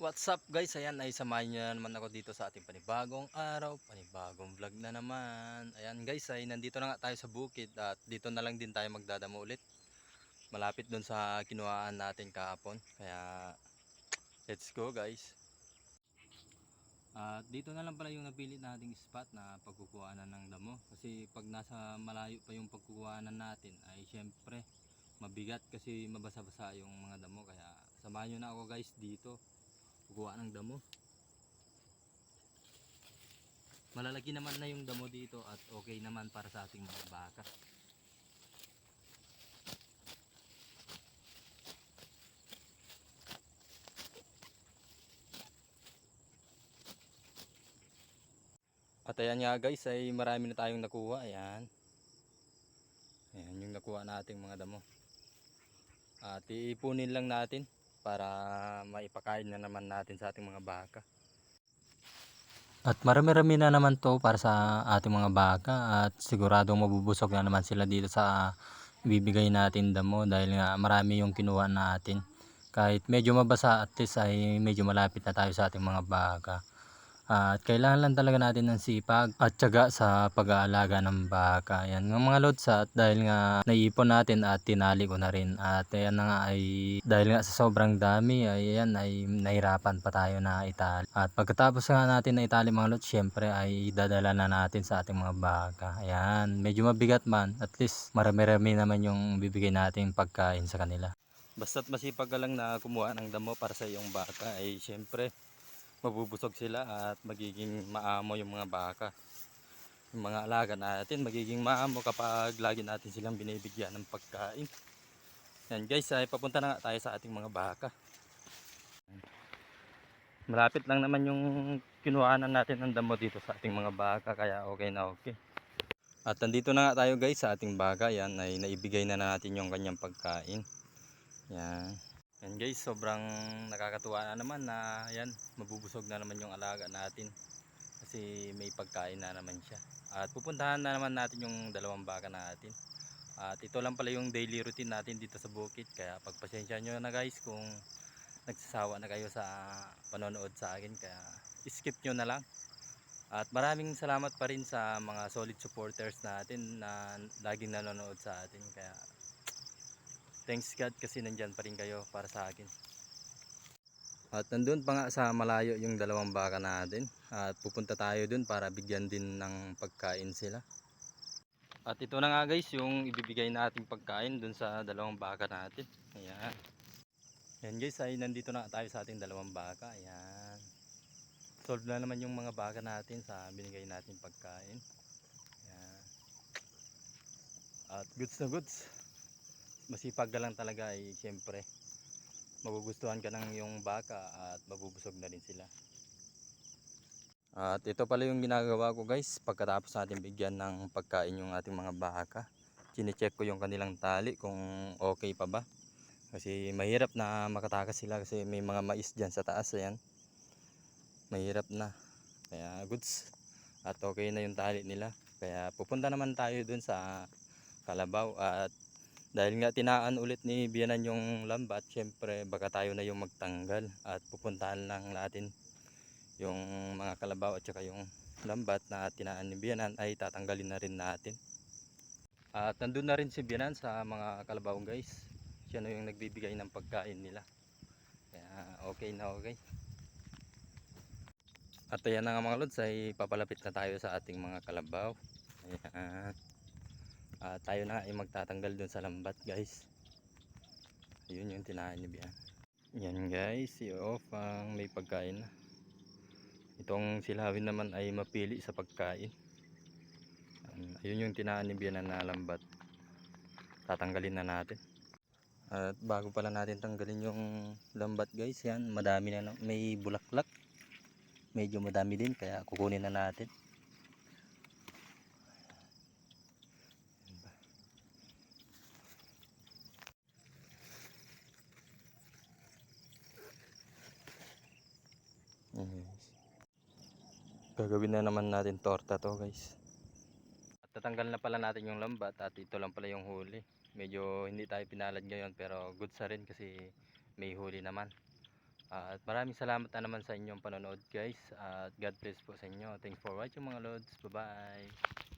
What's up guys? Ayan ay samahan nyo na naman ako dito sa ating panibagong araw, panibagong vlog na naman. Ayan guys ay nandito na nga tayo sa bukid at dito na lang din tayo magdadamo ulit. Malapit dun sa kinuhaan natin kahapon. Kaya let's go guys. At dito na lang pala yung napili nating spot na pagkukuhanan ng damo. Kasi pag nasa malayo pa yung pagkukuhanan natin ay syempre mabigat kasi mabasa-basa yung mga damo. Kaya samahan nyo na ako guys dito. Kukuha ng damo. Malalaki naman na yung damo dito at okay naman para sa ating mga baka. At ayan nga guys ay marami na tayong nakuha. Ayan. Ayan yung nakuha nating mga damo. At iipunin lang natin para maipakain na naman natin sa ating mga baka. At marami-rami na naman to para sa ating mga baka at siguradong mabubusog na naman sila dito sa ibibigay natin damo dahil nga marami yung kinuha natin. Kahit medyo mabasa at least ay medyo malapit na tayo sa ating mga baka. At kailangan lang talaga natin ng sipag at tiyaga sa pag-aalaga ng baka. Yan ng mga lods at dahil nga naipon natin at tinali ko na rin. At ayan na nga ay dahil nga sa sobrang dami ay ayan ay nahirapan pa tayo na itali. At pagkatapos nga natin na itali mga lods, syempre ay dadala na natin sa ating mga baka. Ayan, medyo mabigat man, at least marami-rami naman yung bibigay natin pagkain sa kanila. Basta't masipag ka lang na kumuha ng damo para sa iyong baka ay syempre mabubusog sila at magiging maamo yung mga baka. Yung mga alaga natin magiging maamo kapag lagi natin silang binibigyan ng pagkain. Yan guys, ay papunta na nga tayo sa ating mga baka. Malapit lang naman yung kinuhanan natin ng damo dito sa ating mga baka, kaya okay na okay. At nandito na nga tayo guys sa ating baka. Yan ay naibigay na natin yung kanyang pagkain. Yan. Yan guys, sobrang nakakatuwa na naman na yan, mabubusog na naman yung alaga natin. Kasi may pagkain na naman siya. At pupuntahan na naman natin yung dalawang baka natin. At ito lang pala yung daily routine natin dito sa bukid. Kaya pagpasensya nyo na guys kung nagsasawa na kayo sa panonood sa akin. Kaya skip nyo na lang. At maraming salamat pa rin sa mga solid supporters natin na laging nanonood sa atin. Kaya thanks God kasi nandyan pa rin kayo para sa akin. At nandun pa nga sa malayo yung dalawang baka natin. At pupunta tayo dun para bigyan din ng pagkain sila. At ito na nga guys yung ibibigay nating pagkain dun sa dalawang baka natin. Ayan. Yan guys ay nandito na tayo sa ating dalawang baka. Ayan. Solve na naman yung mga baka natin sa binigay natin pagkain. Ayan. At goods na goods. Masipag ka lang talaga ay siyempre magugustuhan ka ng yung baka at mabubusog na rin sila. At ito pala yung ginagawa ko guys pagkatapos natin bigyan ng pagkain yung ating mga baka. Chine-check ko yung kanilang tali kung okay pa ba. Kasi mahirap na makatakas sila kasi may mga mais dyan sa taas. Ayan. Mahirap na. Kaya goods. At okay na yung tali nila. Kaya pupunta naman tayo dun sa kalabaw. At dahil nga tinaan ulit ni Bianan yung lambat, syempre baka tayo na yung magtanggal. At pupuntahan lang natin yung mga kalabaw at saka yung lambat na tinaan ni Bianan ay tatanggalin na rin natin. At nandun na rin si Bianan sa mga kalabaw guys. Siya na yung nagbibigay ng pagkain nila. Kaya okay na okay. At ayan na nga mga lods ay papalapit na tayo sa ating mga kalabaw. Ayan. Tayo na ay magtatanggal dun sa lambat guys. Ayun yung tinaan ni Bianan. Yan guys, si Ofang may pagkain na. Itong silawin naman ay mapili sa pagkain. Ayun yung tinaan ni Bianan na lambat. Tatanggalin na natin. At bago pala natin tanggalin yung lambat guys, yan madami na, may bulaklak. Medyo madami din kaya kukunin na natin. Gagawin na naman natin torta to guys. At tatanggal na pala natin yung lambat at ito lang pala yung huli. Medyo hindi tayo pinalad ngayon pero good sa rin kasi may huli naman. At maraming salamat na naman sa inyong panonood guys. At God bless po sa inyo. Thanks for watching mga lods. Bye bye.